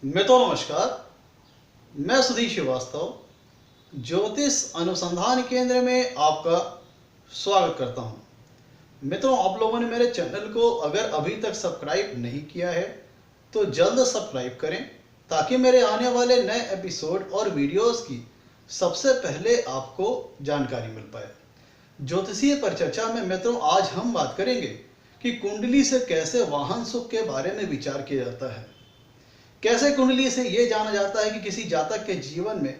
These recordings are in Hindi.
नमस्कार। मैं सुधीर श्रीवास्तव ज्योतिष अनुसंधान केंद्र में आपका स्वागत करता हूं। मित्रों, आप लोगों ने मेरे चैनल को अगर अभी तक सब्सक्राइब नहीं किया है तो जल्द सब्सक्राइब करें ताकि मेरे आने वाले नए एपिसोड और वीडियोस की सबसे पहले आपको जानकारी मिल पाए। ज्योतिषीय परिचर्चा में मित्रों आज हम बात करेंगे कि कुंडली से कैसे वाहन सुख के बारे में विचार किया जाता है। कैसे कुंडली से यह जाना जाता है कि किसी जातक के जीवन में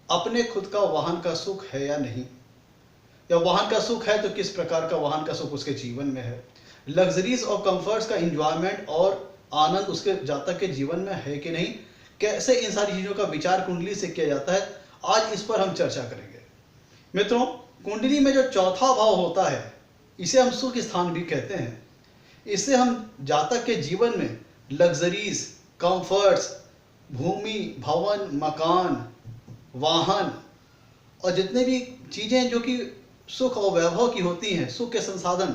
अपने खुद का वाहन का सुख है या नहीं, या वाहन का सुख है तो किस प्रकार का वाहन का सुख उसके जीवन में है, लग्जरीज और कंफर्ट्स का एंजॉयमेंट और आनंद उसके जातक के जीवन में है कि नहीं, कैसे इन सारी चीज़ों का विचार कुंडली से किया जाता है, आज इस पर हम चर्चा करेंगे। मित्रों, कुंडली में जो चौथा भाव होता है इसे हम सुख स्थान भी कहते हैं। इससे हम जातक के जीवन में लग्जरीज, कंफर्ट्स, भूमि, भवन, मकान, वाहन और जितने भी चीज़ें जो कि सुख और वैभव की होती हैं, सुख के संसाधन,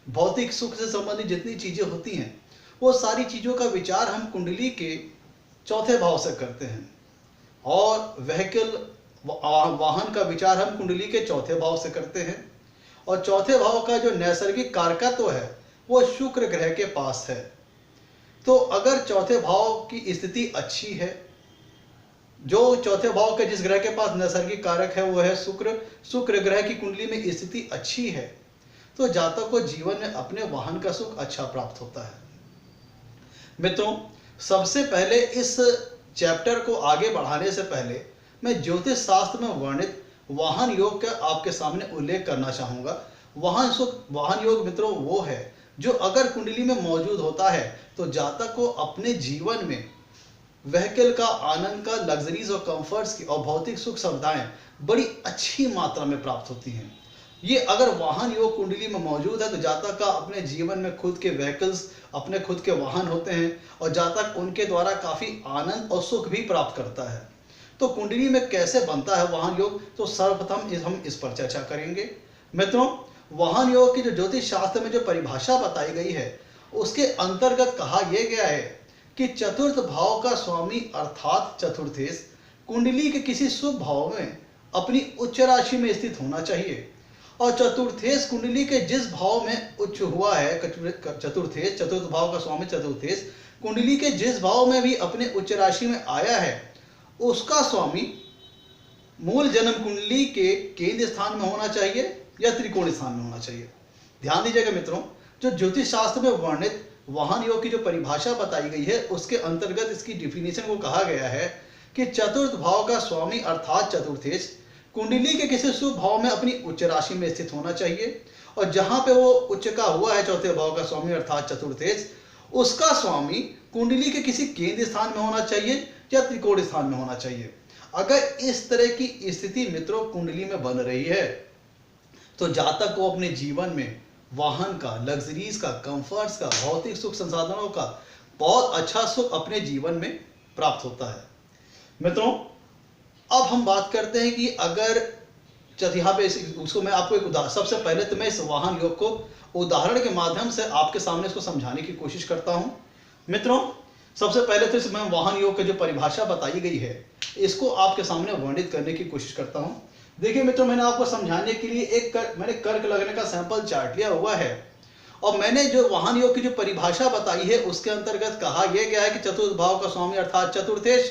भौतिक सुख से संबंधित जितनी चीज़ें होती हैं, वो सारी चीज़ों का विचार हम कुंडली के चौथे भाव से करते हैं। और व्हीकल, वाहन का विचार हम कुंडली के चौथे भाव से करते हैं। और चौथे भाव का जो नैसर्गिक कारकत्व है वो शुक्र ग्रह के पास है। तो अगर चौथे भाव की स्थिति अच्छी है, जो चौथे भाव के जिस ग्रह के पास नैसर्गिक कारक है वो है शुक्र ग्रह की कुंडली में स्थिति अच्छी है तो जातक को जीवन में अपने वाहन का सुख अच्छा प्राप्त होता है। मित्रों, सबसे पहले इस चैप्टर को आगे बढ़ाने से पहले मैं ज्योतिष शास्त्र में वर्णित वाहन योग का आपके सामने उल्लेख करना चाहूँगा। वाहन योग मित्रों वो है जो अगर कुंडली में मौजूद होता है तो जातक को अपने जीवन में व्हीकल का आनंद का, लग्जरीज और कंफर्ट्स की और भौतिक सुख सुविधाएं बड़ी अच्छी मात्रा में प्राप्त होती हैं। ये अगर वाहन योग कुंडली में मौजूद है तो जातक का अपने जीवन में खुद के व्हीकल्स, अपने खुद के वाहन होते हैं और जातक उनके द्वारा काफ़ी आनंद और सुख भी प्राप्त करता है। तो कुंडली में कैसे बनता है वाहन योग, तो सर्वप्रथम हम इस पर चर्चा करेंगे। मित्रों, वाहन योग की जो ज्योतिष शास्त्र में जो परिभाषा बताई गई है उसके अंतर्गत कहा यह गया है कि चतुर्थ भाव का स्वामी अर्थात चतुर्थेश कुंडली के किसी शुभ भाव में अपनी उच्च राशि में स्थित होना चाहिए। और चतुर्थेश कुंडली के जिस भाव में उच्च हुआ है, चतुर्थ भाव का स्वामी चतुर्थेश कुंडली के जिस भाव में भी अपने उच्च राशि में आया है उसका स्वामी मूल जन्म कुंडली के केंद्र स्थान में होना चाहिए या त्रिकोण स्थान में होना चाहिए। ध्यान दीजिएगा मित्रों, जो ज्योतिष शास्त्र में वर्णित वाहन योग की जो परिभाषा बताई गई है उसके अंतर्गत इसकी डिफिनेशन को कहा गया है कि चतुर्थ भाव का स्वामी अर्थात चतुर्थेश कुंडली के किसी शुभ भाव में अपनी उच्च राशि में स्थित होना चाहिए। और जहां पे वो उच्च का हुआ है चौथे भाव का स्वामी अर्थात चतुर्थेश, उसका स्वामी कुंडली के किसी केंद्र स्थान में होना चाहिए या त्रिकोण स्थान में होना चाहिए। अगर इस तरह की स्थिति मित्रों कुंडली में बन रही है तो जातक को अपने जीवन में वाहन का, लग्जरीज का, कंफर्ट्स का, भौतिक सुख संसाधनों का बहुत अच्छा सुख अपने जीवन में प्राप्त होता है। मित्रों, अब हम बात करते हैं कि अगर यहाँ पे उसको मैं आपको एक उदाहरण, सबसे पहले तो मैं इस वाहन योग को उदाहरण के माध्यम से आपके सामने इसको समझाने की कोशिश करता हूँ। मित्रों, सबसे पहले तो इसमें वाहन योग की जो परिभाषा बताई गई है इसको आपके सामने वर्णित करने की कोशिश करता हूँ। देखिए मित्रों, मैंने आपको समझाने के लिए मैंने कर्क लगने का सैंपल चार्ट लिया हुआ है और मैंने जो वाहन योग की जो परिभाषा बताई है उसके अंतर्गत कहा यह गया है कि चतुर्थ भाव का स्वामी अर्थात चतुर्थेश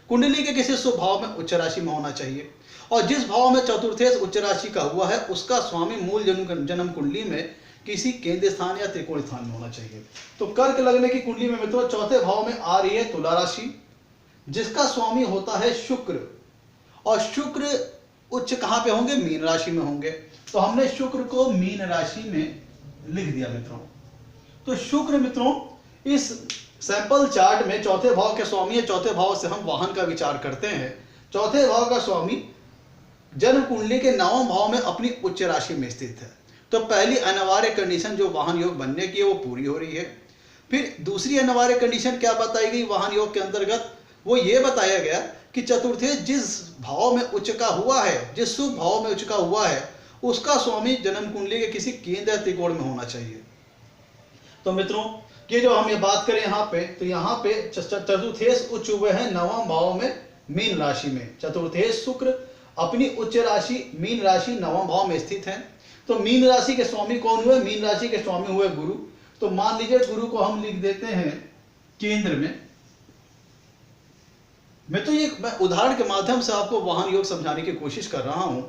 कुंडली के किसी शुभ भाव में उच्च राशि में होना चाहिए। और जिस भाव में चतुर्थेश उच्च राशि का हुआ है उसका स्वामी मूल जन्म कुंडली में किसी केंद्र स्थान या त्रिकोण स्थान में होना चाहिए। तो कर्क लगने की कुंडली में मित्रों चौथे भाव में आ रही है तुला राशि जिसका स्वामी होता है शुक्र, और शुक्र उच्च कहां पे होंगे? मीन राशि में होंगे। तो हमने शुक्र को मीन राशि में लिख दिया मित्रों। तो शुक्र मित्रों इस सैंपल चार्ट में चौथे भाव के स्वामी है। चौथे भाव से हम वाहन का विचार करते हैं। चौथे भाव का स्वामी जन्म कुंडली के नवम भाव में अपनी उच्च राशि में स्थित है। तो पहली अनिवार्य कंडीशन जो वाहन योग बनने की है वो पूरी हो रही है। फिर दूसरी अनिवार्य कंडीशन क्या बताई गई वाहन योग के अंतर्गत? वो ये बताया गया कि चतुर्थेश जिस भाव में उच्च का हुआ है, जिस शुभ भाव में उच्च का हुआ है उसका स्वामी जन्म कुंडली के किसी केंद्र या त्रिकोण में होना चाहिए। तो मित्रों ये जो हम ये बात करें यहाँ पे, तो यहाँ पे चतुर्थेश उच्च हुए हैं नवम भाव में मीन राशि में। चतुर्थेश शुक्र अपनी उच्च राशि मीन राशि नवम भाव में स्थित है। तो मीन राशि के स्वामी कौन हुए? मीन राशि के स्वामी हुए गुरु। तो मान लीजिए गुरु को हम लिख देते हैं केंद्र में। मैं उदाहरण के माध्यम से आपको वाहन योग समझाने की कोशिश कर रहा हूं।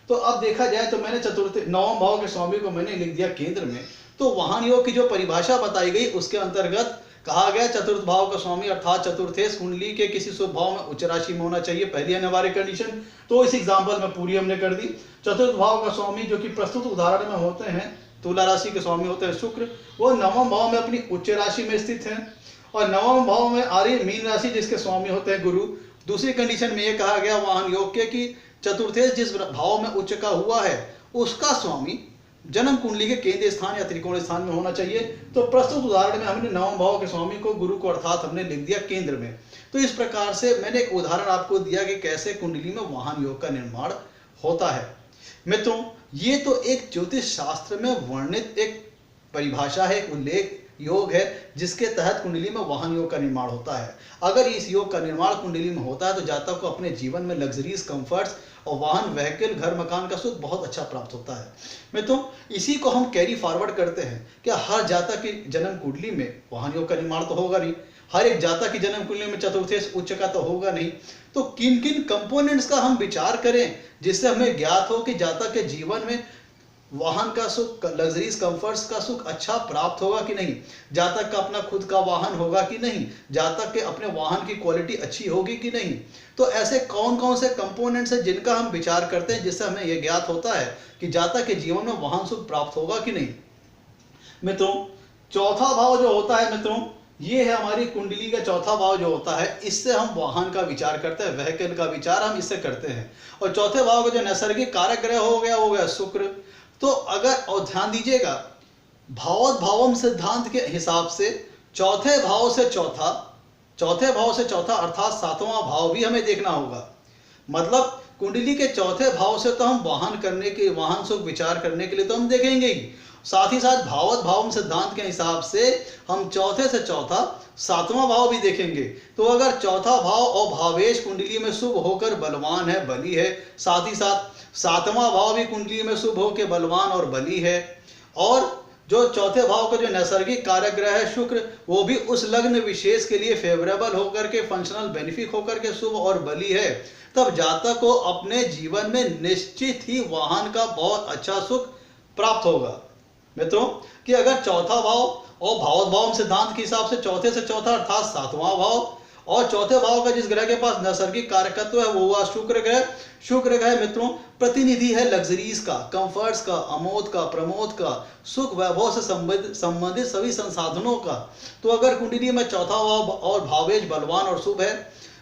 तो अब देखा जाए तो मैंने नवम भाव के स्वामी को मैंने लिख दिया केंद्र में। तो वाहन योग की जो परिभाषा बताई गई उसके अंतर्गत कहा गया चतुर्थ भाव का स्वामी अर्थात चतुर्थेश कुंडली के किसी शुभ भाव में उच्च राशि में होना चाहिए, पहली अनिवार्य कंडीशन। तो इस एग्जाम्पल में पूरी हमने कर दी। चतुर्थ भाव का स्वामी जो कि प्रस्तुत उदाहरण में होते हैं, तुला राशि के स्वामी होते हैं शुक्र, वो नवम भाव में अपनी उच्च राशि में स्थित है। और नवम भाव में आ रही मीन राशि जिसके स्वामी होते हैं गुरु। दूसरी कंडीशन में यह कहा गया वाहन योग के कि चतुर्थेश जिस भाव में उच्च का हुआ है उसका स्वामी जन्म कुंडली के केंद्र स्थान या त्रिकोण स्थान में होना चाहिए। तो प्रस्तुत उदाहरण में हमने नवम भाव के स्वामी को गुरु को अर्थात हमने लिख दिया केंद्र में। तो इस प्रकार से मैंने एक उदाहरण आपको दिया कि कैसे कुंडली में वाहन योग का निर्माण होता है। मित्रों, ये तो एक ज्योतिष शास्त्र में वर्णित एक परिभाषा है, एक उल्लेख योग है जिसके तहत कुंडली में वाहन योग का निर्माण होता है। अगर इस योग का निर्माण कुंडली में होता है तो जातक को अपने जीवन में लग्जरीज कंफर्ट्स और वाहन व्हीकल घर मकान का सुख बहुत अच्छा प्राप्त होता है। मित्रों, इसी को हम कैरी फॉरवर्ड करते हैं कि हर जातक की जन्म कुंडली में वाहन योग का निर्माण तो होगा नहीं, हर एक जातक की जन्म कुंडली में चतुर्थेश उच्च का तो होगा नहीं। तो किन किन कंपोनेंट्स का हम विचार करें जिससे हमें ज्ञात हो कि जातक के जीवन में वाहन का सुख, लग्जरीज कंफर्ट्स का सुख अच्छा प्राप्त होगा कि नहीं, जातक का अपना खुद का वाहन होगा कि नहीं, जातक के अपने वाहन की क्वालिटी अच्छी होगी कि नहीं। तो ऐसे कौन कौन से कंपोनेंट्स हैं जिनका हम विचार करते हैं जिससे हमें यह ज्ञात होता है कि जातक के जीवन में वाहन सुख प्राप्त होगा कि नहीं। मित्रों, चौथा भाव जो होता है मित्रों, ये है हमारी कुंडली का चौथा भाव जो होता है, इससे हम वाहन का विचार करते हैं, व्हीकल का विचार हम इससे करते हैं। और चौथे भाव का जो नैसर्गिक कारक ग्रह हो गया शुक्र। तो अगर, और ध्यान दीजिएगा, भावम सिद्धांत के हिसाब से चौथे भाव से चौथा अर्थात सातवां भाव भी हमें देखना होगा। मतलब कुंडली के चौथे भाव से तो हम वाहन सुख विचार करने के लिए तो हम देखेंगे ही, साथ ही साथ भावम सिद्धांत के हिसाब से हम चौथे से चौथा सातवां भाव भी देखेंगे। तो अगर चौथा भाव और भावेश कुंडली में शुभ होकर बलवान है, बली है, साथ ही साथ सातवां भाव भी कुंडली में शुभ होकर बलवान और बली है, और जो चौथे भाव का जो नैसर्गिक कारक ग्रह है शुक्र, वो भी उस लग्न विशेष के लिए फेवरेबल होकर के, फंक्शनल बेनिफिक होकर के शुभ और बली है, तब जातक को अपने जीवन में निश्चित ही वाहन का बहुत अच्छा सुख प्राप्त होगा। मित्रों, कि अगर चौथा भाव और भाव सिद्धांत के हिसाब से चौथे से चौथा अर्थात सातवां भाव, और चौथे भाव का जिस ग्रह के पास नैसर्गिक कारकत्व है वो हुआ शुक्र ग्रह। शुक्र ग्रह मित्रों प्रतिनिधि है लग्जरीज का, कंफर्ट्स का, अमोद का, प्रमोद का, सुख वैभव से संबंधित सभी संसाधनों का। तो अगर कुंडली में चौथा भाव और भावेश बलवान और शुभ है,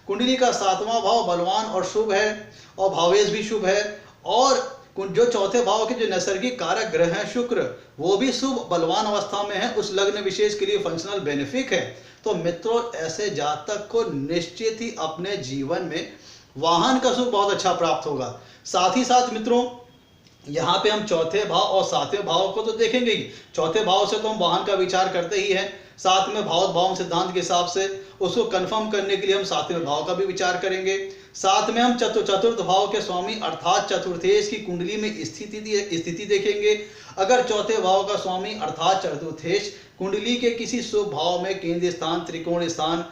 कुंडली का सातवां भाव बलवान और शुभ है और भावेश भी शुभ है, और जो चौथे भाव के जो नैसर्गिक कारक ग्रह हैं शुक्र, वो भी शुभ बलवान अवस्था में है, उस लग्न विशेष के लिए फंक्शनल बेनिफिक है, तो मित्रों ऐसे जातक को निश्चित ही अपने जीवन में वाहन का सुख बहुत अच्छा प्राप्त होगा। साथ ही साथ मित्रों यहाँ पे हम चौथे भाव और सातवें भाव को तो देखेंगे ही। चौथे भाव से तो हम वाहन का विचार करते ही हैं, साथ में भाव सिद्धांत के हिसाब से उसको कंफर्म करने के लिए हम सातवें भाव का भी विचार करेंगे। साथ में हम चतुर्थ भाव के स्वामी अर्थात चतुर्थेश की कुंडली में स्थिति देखेंगे। अगर चौथे भाव का स्वामी अर्थात चतुर्थेश कुंडली के किसी शुभ भाव में केंद्र स्थान, त्रिकोण स्थान,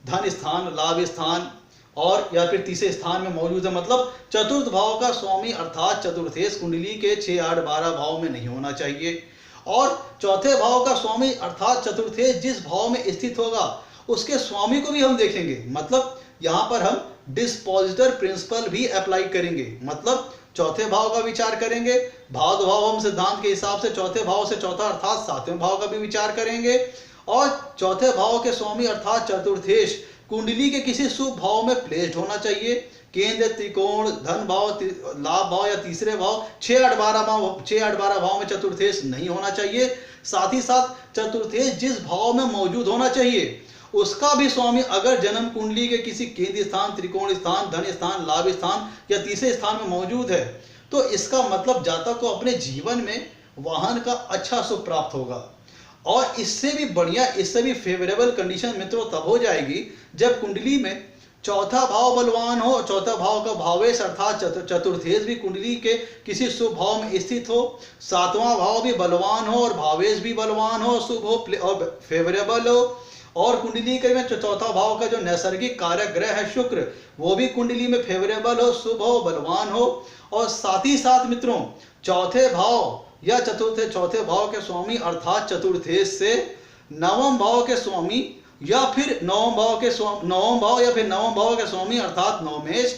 धन स्थान, लाभ स्थान और या फिर तीसरे स्थान में मौजूद है, मतलब चतुर्थ भाव का स्वामी अर्थात चतुर्थेश कुंडली के 6, 8, 12 भाव में नहीं होना चाहिए। और चौथे भाव का स्वामी अर्थात चतुर्थेश जिस भाव में स्थित होगा उसके स्वामी को भी हम देखेंगे। मतलब यहाँ पर हम डिस्पोजिटर प्रिंसिपल भी अप्लाई करेंगे, मतलब चौथे भाव का विचार करेंगे, भाव सिद्धांत के हिसाब से चौथे भाव से चौथा अर्थात सातवें भाव का भी विचार करेंगे, और चौथे भाव के स्वामी अर्थात चतुर्थेश कुंडली के किसी शुभ भाव में प्लेस्ड होना चाहिए। केंद्र, त्रिकोण, धन भाव, लाभ भाव या तीसरे भाव 6, 8, 12 भाव में चतुर्थेश नहीं होना चाहिए। साथ ही साथ चतुर्थेश जिस भाव में मौजूद होना चाहिए उसका भी स्वामी अगर जन्म कुंडली के किसी केंद्र स्थान, त्रिकोण स्थान, धन स्थान, लाभ स्थान या तीसरे स्थान में मौजूद है, तो इसका मतलब जातक को अपने जीवन में वाहन का अच्छा सुख प्राप्त होगा। और इससे भी बढ़िया, इससे भी फेवरेबल कंडीशन मित्रों तब हो जाएगी जब कुंडली में चौथा भाव बलवान हो, चौथा भाव का भावेश अर्थात चतुर्थेश भी कुंडली के किसी शुभ भाव में स्थित हो, सातवां भाव भी बलवान हो और भावेश भी बलवान हो, शुभ हो और फेवरेबल हो, और कुंडली के में चौथा भाव का जो नैसर्गिक कारक ग्रह है शुक्र, वो भी कुंडली में फेवरेबल हो, शुभ हो, बलवान हो, और साथ ही साथ मित्रों चौथे भाव या चौथे भाव के स्वामी अर्थात चतुर्थेश से नवम भाव के स्वामी या फिर नवम भाव के स्वामी अर्थात नवमेश,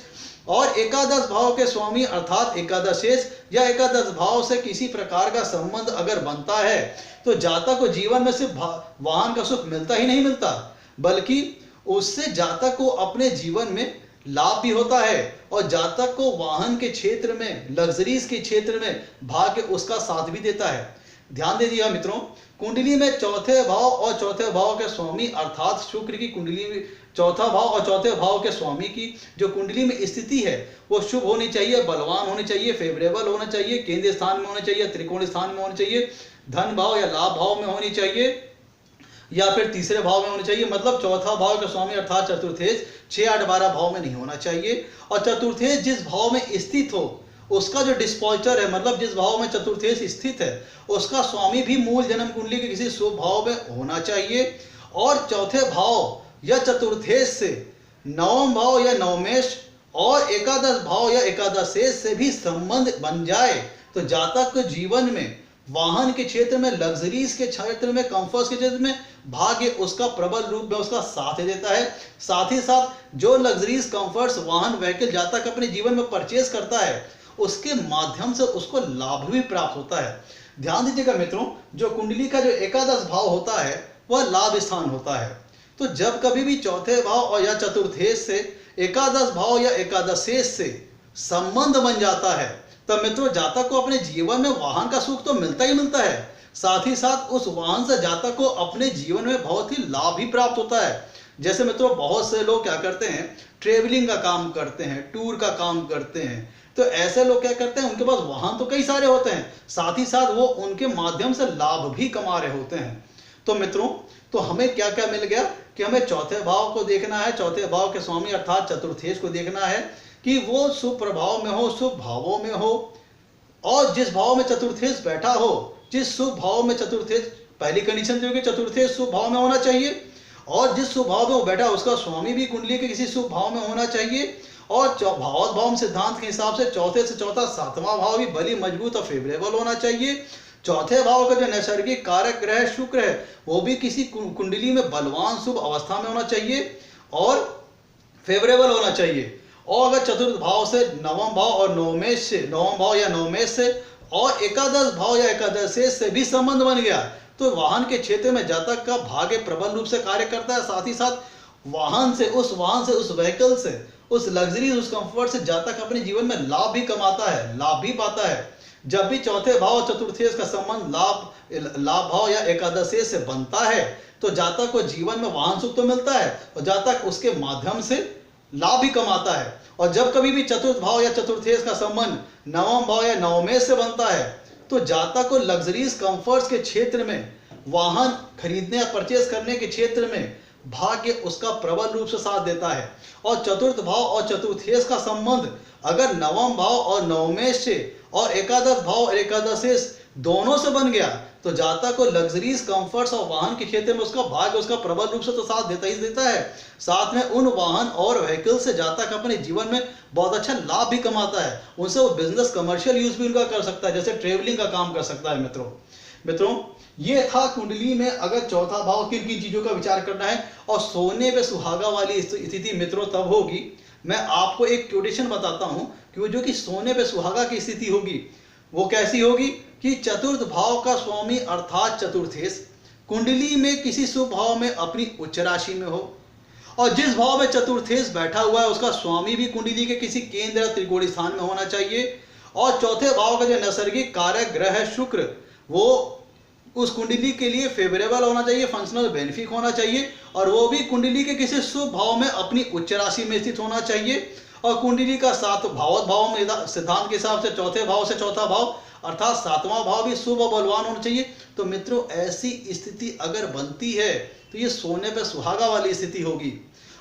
और एकादश भाव के स्वामी अर्थात एकादशेश या एकादश भाव से किसी प्रकार का संबंध अगर बनता है तो जातक को जीवन में सिर्फ वाहन का सुख मिलता ही नहीं मिलता, बल्कि उससे जातक को अपने जीवन में लाभ भी होता है, और जातक को वाहन के क्षेत्र में, लग्जरीज के क्षेत्र में भाग्य उसका साथ भी देता है। ध्यान दे दिया मित्रों, कुंडली में चौथे भाव और चौथे भाव के स्वामी अर्थात शुक्र की कुंडली में चौथा भाव और चौथे भाव के स्वामी की जो कुंडली में स्थिति है वो शुभ होनी चाहिए, बलवान होनी चाहिए, फेवरेबल होना चाहिए, केंद्रीय स्थान में होना चाहिए, त्रिकोण स्थान में होना चाहिए, धन भाव या लाभ भाव में होनी चाहिए, या फिर तीसरे भाव में होनी चाहिए। मतलब चौथा भाव के स्वामी अर्थात चतुर्थेश 6, 8, 12 भाव में नहीं होना चाहिए, और चतुर्थेश जिस भाव में स्थित हो उसका जो डिस्पोजर है, मतलब जिस भाव में चतुर्थेश स्थित है उसका स्वामी भी मूल जन्म कुंडली के किसी शुभ भाव में होना चाहिए, और चौथे भाव या चतुर्थेश से नवम भाव या नवमेश और एकादश भाव या एकादशेश से भी संबंध बन जाए तो जातक को जीवन में वाहन के क्षेत्र में, लग्जरीज के क्षेत्र में, कंफर्ट्स के क्षेत्र में भाग्य उसका प्रबल रूप में उसका साथ देता है। साथ ही साथ जो लग्जरीज कंफर्ट्स वाहन व्हीकल जातक अपने जीवन में परचेज करता है उसके माध्यम से उसको लाभ भी प्राप्त होता है। ध्यान दीजिएगा मित्रों, जो कुंडली का जो एकादश भाव होता है वह लाभ स्थान होता है। तो जब कभी भी चौथे भाव और या चतुर्थेश से एकादश भाव या एकादशेश से संबंध बन जाता है तब मित्रों जातक को अपने जीवन में वाहन का सुख तो मिलता ही मिलता है, साथ ही साथ उस वाहन से जातक को अपने जीवन में बहुत ही लाभ भी प्राप्त होता है। जैसे मित्रों बहुत से लोग क्या करते हैं, ट्रेवलिंग का काम करते हैं, टूर का काम करते हैं, तो ऐसे लोग क्या करते हैं, उनके पास वाहन तो कई सारे होते हैं, साथ ही साथ वो उनके माध्यम से लाभ भी कमा रहे होते हैं। तो मित्रों तो हमें क्या क्या मिल गया कि हमें चौथे भाव को देखना है, चौथे भाव के स्वामी अर्थात चतुर्थेश को देखना है कि वो शुभ प्रभाव में हो, शुभ भावों में हो, और जिस भाव में चतुर्थेश बैठा हो, जिस शुभ भाव में चतुर्थेश, पहली कंडीशन जो है चतुर्थेश शुभ भाव में होना चाहिए, और जिस शुभ भाव में वो बैठा उसका स्वामी भी कुंडली के किसी शुभ भाव में होना चाहिए, और भावोत भाव सिद्धांत के हिसाब से चौथे से चौथा सातवां भाव भी बली मजबूत और फेवरेबल होना चाहिए। चौथे भाव का जो नैसर्गिक कारक ग्रह शुक्र है वो भी किसी कुंडली में बलवान शुभ अवस्था में होना चाहिए और फेवरेबल होना चाहिए। और अगर चतुर्थ भाव से नवम भाव और नवमेश से, नवम भाव या नवमेश से और एकादश भाव या एकादशेश से भी संबंध बन गया तो वाहन के क्षेत्र में जातक का भाग्य प्रबल रूप से कार्य करता है। साथ ही साथ वाहन से, उस व्हीकल से, उस लग्जरी, उस कंफर्ट से जातक अपने जीवन में लाभ भी कमाता है, लाभ भी पाता है। जब भी चौथे भाव चतुर्थेश का संबंध लाभ भाव या एकादशेश से बनता है तो जातक को जीवन में वाहन सुख तो मिलता है और जातक उसके माध्यम से लाभ भी कमाता है। और जब कभी भी चतुर्थ भाव या चतुर्थेश का संबंध नवम भाव या नवमेश से बनता है तो जातक को लग्जरीज कंफर्ट्स के क्षेत्र में, वाहन खरीदने या परचेज करने के क्षेत्र में भाग्य उसका प्रबल रूप से साथ देता है। और चतुर्थ भाव और चतुर्थेश का संबंध अगर नवम भाव और नवमेश से और एकादश भाव और एकादशेश दोनों से बन गया तो जातक को लग्जरीज कंफर्ट्स और वाहन के क्षेत्र में उसका भाग्य उसका प्रबल रूप से तो साथ देता ही देता है। साथ में उन वाहन और व्हीकल से जातक अपने जीवन में बहुत अच्छा लाभ भी कमाता है, उनसे वो बिजनेस कमर्शियल यूज भी उनका कर सकता है, जैसे ट्रेवलिंग का काम कर सकता है। मित्रों ये था कुंडली में अगर चौथा भाव किन किन चीजों का विचार करना है। और सोने पे सुहागा वाली स्थिति मित्रों तब होगी, मैं आपको एक क्योटेशन बताता हूं कि वो जो कि सोने पे सुहागा की स्थिति होगी वो कैसी होगी कि चतुर्थ भाव का स्वामी अर्थात चतुर्थेश कुंडली में किसी शुभ भाव में अपनी उच्च राशि में हो, और जिस भाव में चतुर्थेश बैठा हुआ है उसका स्वामी भी कुंडली के किसी केंद्र या त्रिकोण स्थान में होना चाहिए। और चौथे भाव का जो नैसर्गिक कारक ग्रह है शुक्र वो उस कुंडली के लिए फेवरेबल होना चाहिए, फंक्शनल बेनिफिक होना चाहिए, और वो भी कुंडली के किसी शुभ भाव में अपनी उच्च राशि में स्थित होना चाहिए। और कुंडली का सात भाव में सिद्धांत के हिसाब से चौथे भाव से चौथा भाव अर्थात सातवां भाव भी शुभ और बलवान होना चाहिए। तो मित्रों ऐसी स्थिति अगर बनती है तो ये सोने पे सुहागा वाली स्थिति होगी।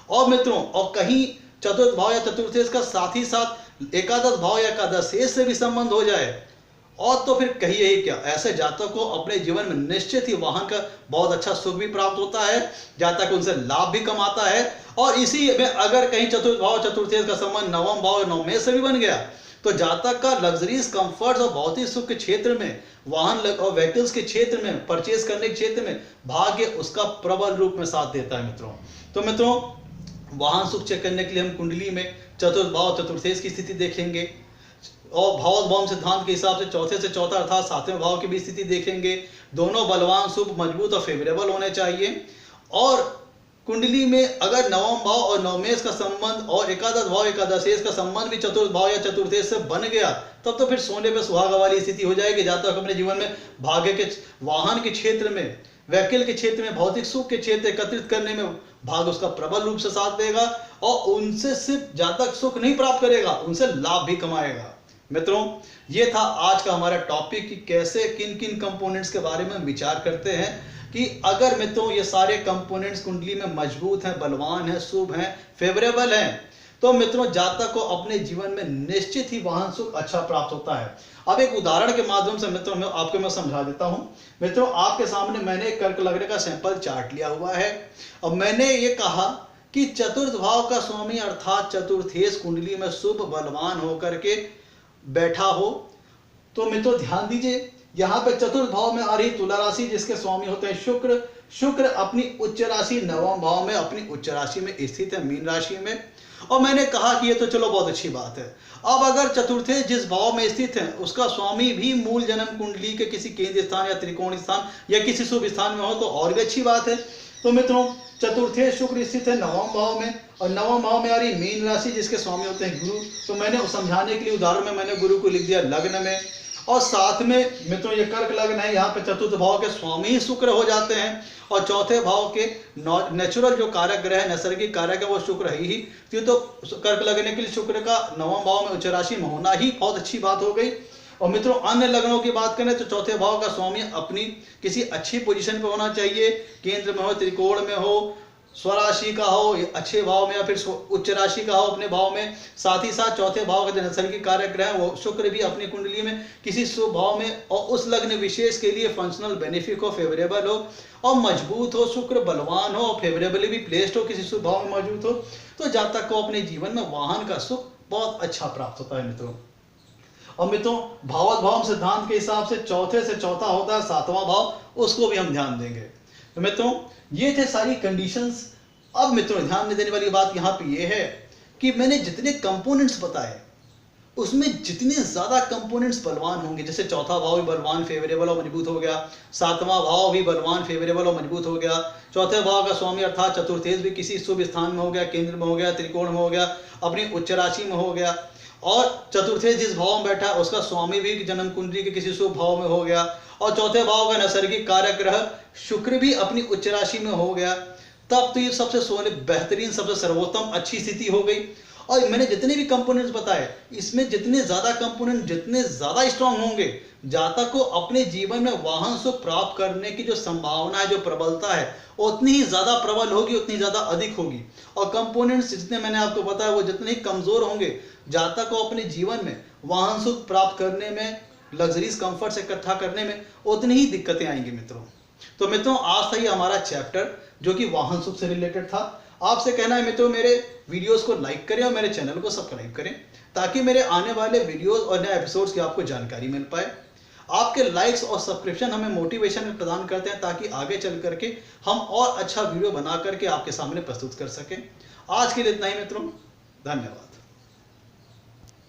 और मित्रों और कहीं चतुर्थ भाव या चतुर्थेश का साथ ही साथ एकादश भाव या एकादशेश से भी संबंध हो जाए, और तो फिर कहिए ही क्या, ऐसे जातक को अपने जीवन में निश्चित ही वाहन का बहुत अच्छा सुख भी प्राप्त होता है, जातक उनसे लाभ भी कमाता है। और इसी में अगर कहीं चतुर्थ भाव चतुर्थेश का संबंध नवम भाव और नवमेश से भी बन गया तो जातक का लग्जरीज कंफर्ट्स और भौतिक सुख के क्षेत्र में, वाहन और व्हीकल्स के क्षेत्र में, परचेज करने के क्षेत्र में भाग्य उसका प्रबल रूप में साथ देता है मित्रों। तो मित्रों वाहन सुख चेक करने के लिए हम कुंडली में चतुर्थ भाव चतुर्थेश की स्थिति देखेंगे और भावोद्भव सिद्धांत के हिसाब से चौथे से चौथा अर्थात सातवें भाव की भी स्थिति देखेंगे। दोनों बलवान, शुभ, मजबूत और फेवरेबल होने चाहिए। और कुंडली में अगर नवम भाव और नवमेश का संबंध और एकादश भाव एकादशेश का संबंध भी चतुर्थ भाव या चतुर्थेश से बन गया तब तो फिर सोने पे सुहागा वाली स्थिति हो जाएगी। जातक अपने जीवन में भाग्य के, वाहन के क्षेत्र में, व्हीकल के क्षेत्र में, भौतिक सुख के क्षेत्र एकत्रित करने में भाग उसका प्रबल रूप से साथ देगा और उनसे सिर्फ जातक सुख नहीं प्राप्त करेगा, उनसे लाभ भी कमाएगा। मित्रों ये था आज का हमारा टॉपिक कि कैसे किन किन कंपोनेंट्स के बारे में हम विचार करते हैं कि अगर मित्रों ये सारे कंपोनेंट्स कुंडली में मजबूत हैं, बलवान हैं, शुभ हैं, फेवरेबल हैं तो मित्रों जातक को अपने जीवन में निश्चित ही वाहन सुख अच्छा प्राप्त होता है। अब एक उदाहरण के माध्यम से मित्रों मैं समझा देता हूं। मित्रों आपके सामने मैंने एक कर्क लग्न का सैंपल चार्ट लिया हुआ है और मैंने ये कहा कि चतुर्थ भाव का स्वामी अर्थात चतुर्थेश कुंडली में शुभ बलवान होकर के बैठा हो। तो मित्रों ध्यान दीजिए यहाँ पे चतुर्थ भाव में आ रही तुला राशि जिसके स्वामी होते हैं शुक्र। शुक्र अपनी उच्च राशि नवम भाव में अपनी उच्च राशि में स्थित है, मीन राशि में। और मैंने कहा कि ये तो चलो बहुत अच्छी बात है। अब अगर चतुर्थे जिस भाव में स्थित है उसका स्वामी भी मूल जन्म कुंडली के किसी केंद्र स्थान या त्रिकोण स्थान या किसी शुभ स्थान में हो तो और भी अच्छी बात है। तो मित्रों चतुर्थे शुक्र स्थित है नवम भाव में और नवम भाव में आ रही मीन राशि जिसके स्वामी होते हैं गुरु। तो मैंने समझाने के लिए उदाहरण में मैंने गुरु को लिख दिया लग्न में। और साथ में मित्रों ये कर्क लग्न है, यहाँ पे चतुर्थ भाव के स्वामी ही शुक्र हो जाते हैं और चौथे भाव के नेचुरल जो कारक ग्रह है, नैसर्गिक कारक है वो शुक्र है ही। तो कर्क लग्न के लिए शुक्र का नवम भाव में उच्च राशि में होना ही बहुत अच्छी बात हो गई। और मित्रों अन्य लग्नों की बात करें तो चौथे भाव का स्वामी अपनी किसी अच्छी पोजीशन पे होना चाहिए, केंद्र में हो, त्रिकोण में हो, स्वराशि का हो, अच्छे भाव में या फिर उच्च राशि का हो अपने भाव में। साथ ही साथ चौथे भाव का जो नैसर्गिक कारक ग्रह वो शुक्र भी अपनी कुंडली में किसी शुभ भाव में और उस लग्न विशेष के लिए फंक्शनल बेनिफिक हो, फेवरेबल हो और मजबूत हो, शुक्र बलवान हो और फेवरेबली भी प्लेस्ड हो, किसी शुभ भाव में मौजूद हो तो जातक को अपने जीवन में वाहन का सुख बहुत अच्छा प्राप्त होता है मित्रों। और मित्रों भावोद्भव सिद्धांत के हिसाब से चौथे से चौथा होता है सातवां भाव, उसको भी हम ध्यान देंगे। तो मित्रों ये थे सारी कंडीशंस। अब मित्रों ध्यान देने वाली बात यहाँ पे ये है कि मैंने जितने कंपोनेंट्स बताए उसमें जितने ज्यादा कंपोनेंट्स बलवान होंगे, जैसे चौथा भाव भी बलवान फेवरेबल और मजबूत हो गया, सातवां भाव भी बलवान फेवरेबल और मजबूत हो गया, चौथे भाव का स्वामी अर्थात चतुर्थेश भी किसी शुभ स्थान में हो गया, केंद्र में हो गया, त्रिकोण में हो गया, अपनी उच्च राशि में हो गया, और चतुर्थेश जिस भाव में बैठा है उसका स्वामी भी जन्म कुंडली के किसी शुभ भाव में हो गया, और चौथे भाव का नैसर्गिक कारक ग्रह शुक्र भी अपनी उच्च राशि में हो गया, तब तो ये सबसे सोने बेहतरीन, सबसे सर्वोत्तम अच्छी स्थिति हो गई। और मैंने जितने भी कंपोनेंट्स बताए इसमें जितने ज्यादा कंपोनेंट जितने ज्यादा स्ट्रांग होंगे, जातक को अपने जीवन में वाहन सुख प्राप्त करने की जो संभावना है, जो प्रबलता है उतनी ही ज्यादा प्रबल होगी, उतनी ज्यादा अधिक होगी। और कंपोनेंट्स जितने मैंने आपको बताया वो जितने ही कमजोर होंगे, जातक को अपने जीवन में वाहन सुख प्राप्त करने में, लग्जरीज कंफर्ट्स इकट्ठा करने में उतनी ही दिक्कतें आएंगी मित्रों। तो मित्रों आज था ये हमारा चैप्टर जो कि वाहन सुख से रिलेटेड था। आपसे कहना है मित्रों मेरे वीडियोस को लाइक करें और मेरे चैनल को सब्सक्राइब करें ताकि मेरे आने वाले वीडियोस और नए एपिसोड्स की आपको जानकारी मिल पाए। आपके लाइक्स और सब्सक्रिप्शन हमें मोटिवेशन प्रदान करते हैं ताकि आगे चल करके हम और अच्छा वीडियो बना करके आपके सामने प्रस्तुत कर सकें। आज के लिए इतना ही मित्रों, धन्यवाद।